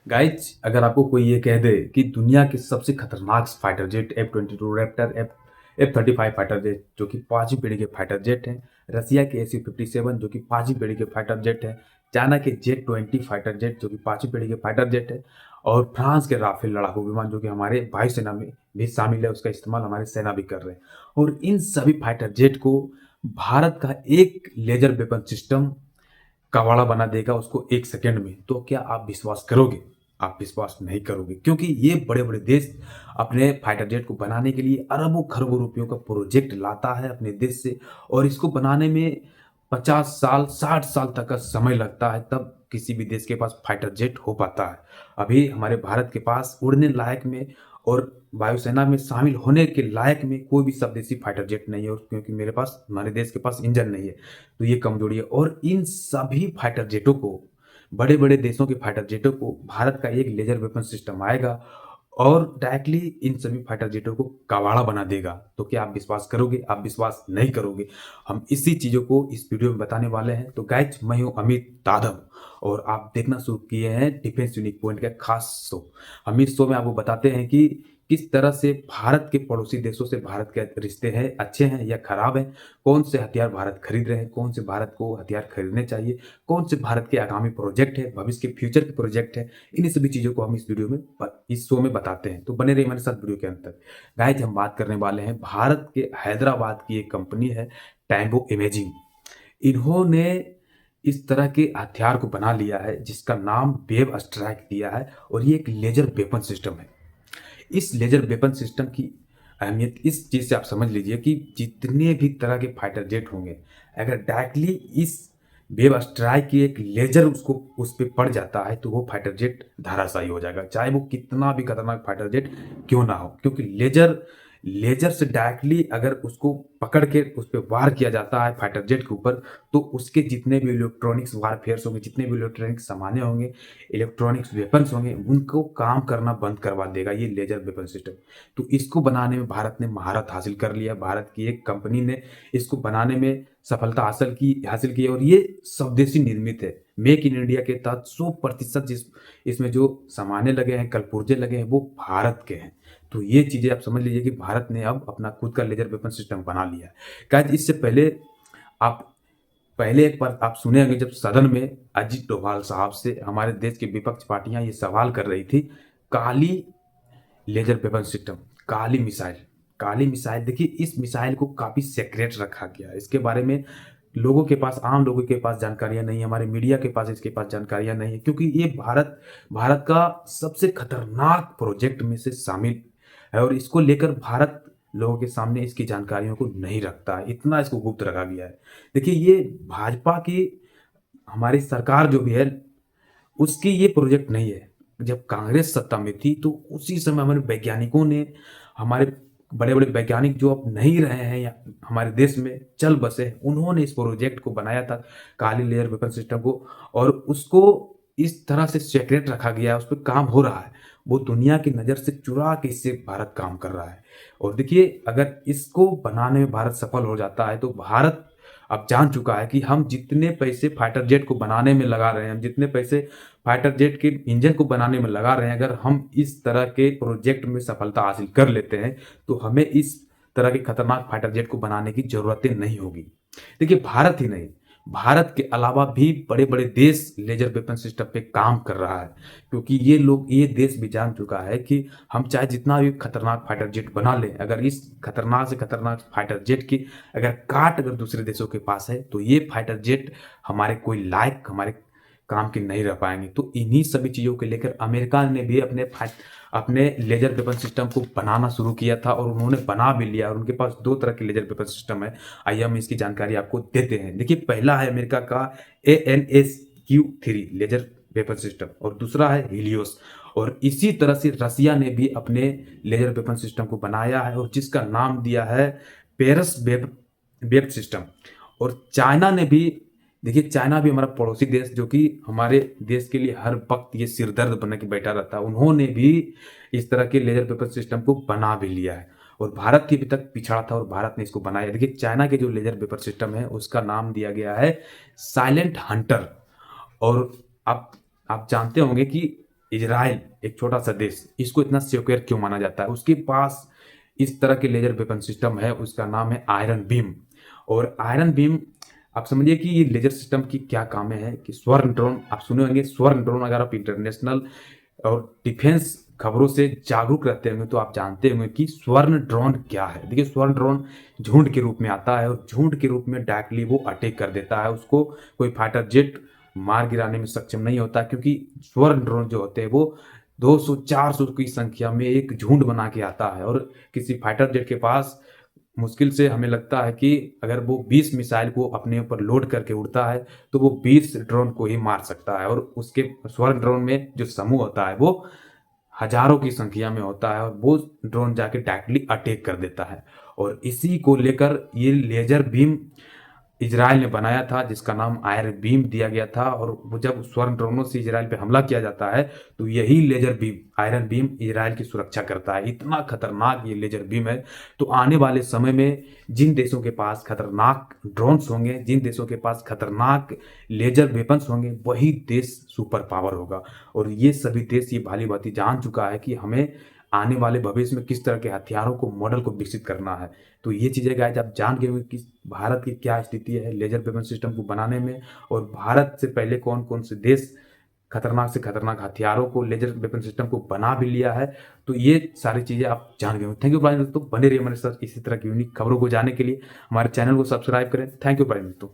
Guys अगर आपको कोई ये कह दे कि दुनिया के सबसे खतरनाक fighter jet F-22 Raptor F-35 fighter jet जो कि पांचवी पीढ़ी के फाइटर जेट हैं, रसिया के Su-57 जो कि पांचवी पीढ़ी के फाइटर जेट है, चाइना के जेट 20 फाइटर जेट जो कि पांचवी पीढ़ी के फाइटर जेट है और फ्रांस के राफेल लड़ाकू विमान जो कि हमारे वायुसेना में भी शामिल है, उसका इस्तेमाल हमारी सेना भी कर रहे हैं। और इन सभी फाइटर जेट को भारत का एक लेजर वेपन सिस्टम कबाड़ा बना देगा उसको 1 सेकंड में। तो क्या आप विश्वास करोगे? आप विश्वास नहीं करोगे, क्योंकि ये बड़े-बड़े देश अपने फाइटर जेट को बनाने के लिए अरबों-खरबों रुपयों का प्रोजेक्ट लाता है अपने देश से और इसको बनाने में 50 साल, 60 साल तक का समय लगता है, तब किसी भी देश के पास फाइटर जेट हो पाता है। अभी हमारे भारत के पास उड़ने लायक में और वायुसेना में शामिल होने के लायक में कोई भी स्वदेशी फाइटर जेट नहीं है, और क्योंकि हमारे देश के पास इंजन नहीं है। तो ये कमजोरी है और इन सभी फाइटर जेटों को, बड़े-बड़े देशों के फाइटर जेटों को भारत का एक लेजर वेपन सिस्टम आएगा और डायरेक्टली इन सभी फाइटर जेटों को कबाड़ा बना देगा। तो क्या आप विश्वास करोगे? आप विश्वास नहीं करोगे। हम इसी चीज़ों को इस वीडियो में बताने वाले हैं। तो गाइज मैं हूँ अमित यादव और आप देखना शुरू किए हैं डिफेंस यूनिक पॉइंट का खास शो। हम इस शो में आपको बताते हैं कि किस तरह से भारत के पड़ोसी देशों से भारत के रिश्ते हैं, अच्छे हैं या खराब हैं, कौन से हथियार भारत खरीद रहे हैं, कौन से भारत को हथियार खरीदने चाहिए, कौन से भारत के आगामी प्रोजेक्ट है, भविष्य के फ्यूचर के प्रोजेक्ट है। इन्हीं सभी चीज़ों को हम इस वीडियो में इस शो में बताते हैं। तो बने रहिए हमारे साथ वीडियो के अंत तक। गाइज हम बात करने वाले हैं भारत के हैदराबाद की एक कंपनी है टैंगो इमेजिंग। इन्होंने इस तरह के हथियार को बना लिया है जिसका नाम वेव स्ट्राइक दिया है और ये एक लेजर वेपन सिस्टम है। इस लेजर वेपन सिस्टम की अहमियत इस चीज़ से आप समझ लीजिए कि जितने भी तरह के फाइटर जेट होंगे, अगर डायरेक्टली इस वेव स्ट्राइक की एक लेजर उसको उस पे पड़ जाता है तो वो फाइटर जेट धराशायी हो जाएगा, चाहे वो कितना भी खतरनाक फाइटर जेट क्यों ना हो। क्योंकि लेजर लेजर से डायरेक्टली अगर उसको पकड़ के उस पे वार किया जाता है फाइटर जेट के ऊपर, तो उसके जितने भी इलेक्ट्रॉनिक्स वारफेयर्स होंगे, जितने भी इलेक्ट्रॉनिक सामान्य होंगे, इलेक्ट्रॉनिक्स वेपन्स होंगे, उनको काम करना बंद करवा देगा ये लेजर वेपन सिस्टम। तो इसको बनाने में भारत ने महारत हासिल कर लिया। भारत की एक कंपनी ने इसको बनाने में सफलता हासिल की है और ये स्वदेशी निर्मित है। मेक इन इंडिया के तहत 100% इसमें जो सामान्य लगे हैं, कलपुर्जे लगे हैं, वो भारत के हैं। तो ये चीज़ें आप समझ लीजिए कि भारत ने अब अपना खुद का लेजर वेपन सिस्टम बना लिया है। गाइस इससे आप पहले एक बार आप सुने होंगे जब सदन में अजीत डोभाल साहब से हमारे देश की विपक्ष पार्टियां ये सवाल कर रही थी, काली लेजर वेपन सिस्टम, काली मिसाइल देखिए, इस मिसाइल को काफ़ी सीक्रेट रखा गया है। इसके बारे में आम लोगों के पास जानकारियाँ नहीं है, हमारे मीडिया के पास इसके पास जानकारियाँ नहीं है, क्योंकि ये भारत का सबसे खतरनाक प्रोजेक्ट में से शामिल है और इसको लेकर भारत लोगों के सामने इसकी जानकारियों को नहीं रखता है, इतना इसको गुप्त रखा गया है। देखिए ये भाजपा की हमारी सरकार जो भी है, उसकी ये प्रोजेक्ट नहीं है। जब कांग्रेस सत्ता में थी तो उसी समय हमारे वैज्ञानिकों ने, हमारे बड़े-बड़े वैज्ञानिक जो अब नहीं रहे हैं या हमारे देश में चल बसे हैं, उन्होंने इस प्रोजेक्ट को बनाया था, काली लेयर वेपन सिस्टम को, और उसको इस तरह से सीक्रेट रखा गया है, उस पे काम हो रहा है। वो दुनिया की नज़र से चुरा के इससे भारत काम कर रहा है। और देखिए अगर इसको बनाने में भारत सफल हो जाता है तो भारत अब जान चुका है कि हम जितने पैसे फाइटर जेट को बनाने में लगा रहे हैं, हम जितने पैसे फाइटर जेट के इंजन को बनाने में लगा रहे हैं, अगर हम इस तरह के प्रोजेक्ट में सफलता हासिल कर लेते हैं तो हमें इस तरह के खतरनाक फाइटर जेट को बनाने की ज़रूरतें नहीं होगी। देखिए भारत ही नहीं, भारत के अलावा भी बड़े-बड़े देश लेज़र वेपन सिस्टम पे काम कर रहा है, क्योंकि ये देश भी जान चुका है कि हम चाहे जितना भी खतरनाक फाइटर जेट बना लें, अगर इस खतरनाक से खतरनाक फाइटर जेट की अगर दूसरे देशों के पास है, तो ये फाइटर जेट हमारे कोई लायक, हमारे काम के नहीं रह पाएँगे। तो इन्हीं सभी चीज़ों को लेकर अमेरिका ने भी अपने लेज़र वेपन सिस्टम को बनाना शुरू किया था और उन्होंने बना भी लिया और उनके पास 2 तरह के लेज़र वेपन सिस्टम है। आइए हम इसकी जानकारी आपको देते हैं। देखिए पहला है अमेरिका का ANSQ-3 लेज़र वेपन सिस्टम और दूसरा है हीलियोस। और इसी तरह से रसिया ने भी अपने लेज़र वेपन सिस्टम को बनाया है और जिसका नाम दिया है पेरस वेब वेब सिस्टम। और चाइना ने भी, देखिए चाइना भी हमारा पड़ोसी देश जो कि हमारे देश के लिए हर वक्त ये सिरदर्द बन के बैठा रहता है, उन्होंने भी इस तरह के लेजर वेपन सिस्टम को बना भी लिया है और भारत की अभी तक पिछड़ा था और भारत ने इसको बनाया। देखिए चाइना के जो लेजर वेपन सिस्टम है उसका नाम दिया गया है साइलेंट हंटर। और आप जानते होंगे कि इजराइल एक छोटा सा देश, इसको इतना सिक्योर क्यों माना जाता है? उसके पास इस तरह के लेजर वेपन सिस्टम है, उसका नाम है आयरन बीम। और आयरन बीम, आप समझिए कि ये लेजर सिस्टम की क्या काम है कि स्वर्ण ड्रोन, आप सुने होंगे स्वर्ण ड्रोन, अगर आप इंटरनेशनल और डिफेंस खबरों से जागरूक रहते होंगे तो आप जानते होंगे कि स्वर्ण ड्रोन क्या है। देखिए, स्वर्ण ड्रोन झुंड के रूप में आता है और झुंड के रूप में डायरेक्टली वो अटैक कर देता है, उसको कोई फाइटर जेट मार गिराने में सक्षम नहीं होता, क्योंकि स्वर्ण ड्रोन जो होते हैं वो 200-400 की संख्या में एक झुंड बना के आता है। और किसी फाइटर जेट के पास मुश्किल से, हमें लगता है कि अगर वो 20 मिसाइल को अपने ऊपर लोड करके उड़ता है तो वो 20 ड्रोन को ही मार सकता है। और उसके स्वर्ण ड्रोन में जो समूह होता है वो हजारों की संख्या में होता है और वो ड्रोन जाके डायरेक्टली अटैक कर देता है। और इसी को लेकर ये लेजर बीम इजराइल ने बनाया था, जिसका नाम आयरन बीम दिया गया था। और वो जब स्वर्ण ड्रोनों से इजराइल पे हमला किया जाता है तो यही laser beam, iron beam, Israel की सुरक्षा करता है। इतना खतरनाक ये लेजर बीम है। तो आने वाले समय में जिन देशों के पास खतरनाक ड्रोन्स होंगे, जिन देशों के पास खतरनाक लेजर वेपन्स होंगे, वही देश सुपर पावर होगा। और ये सभी देश ये भाली भांति जान चुका है कि हमें आने वाले भविष्य में किस तरह के हथियारों को, मॉडल को विकसित करना है। तो ये चीज़ें गाइस आप जान गए होंगे कि भारत की क्या स्थिति है लेजर वेपन सिस्टम को बनाने में, और भारत से पहले कौन कौन से देश खतरनाक से खतरनाक हथियारों को, लेजर वेपन सिस्टम को बना भी लिया है। तो ये सारी चीज़ें आप जान गए होंगे। थैंक यू भाई दोस्तों, बने रहिए हमारे साथ इसी तरह की यूनिक खबरों को जानने के लिए। हमारे चैनल को सब्सक्राइब करें। थैंक यू भाई दोस्तों।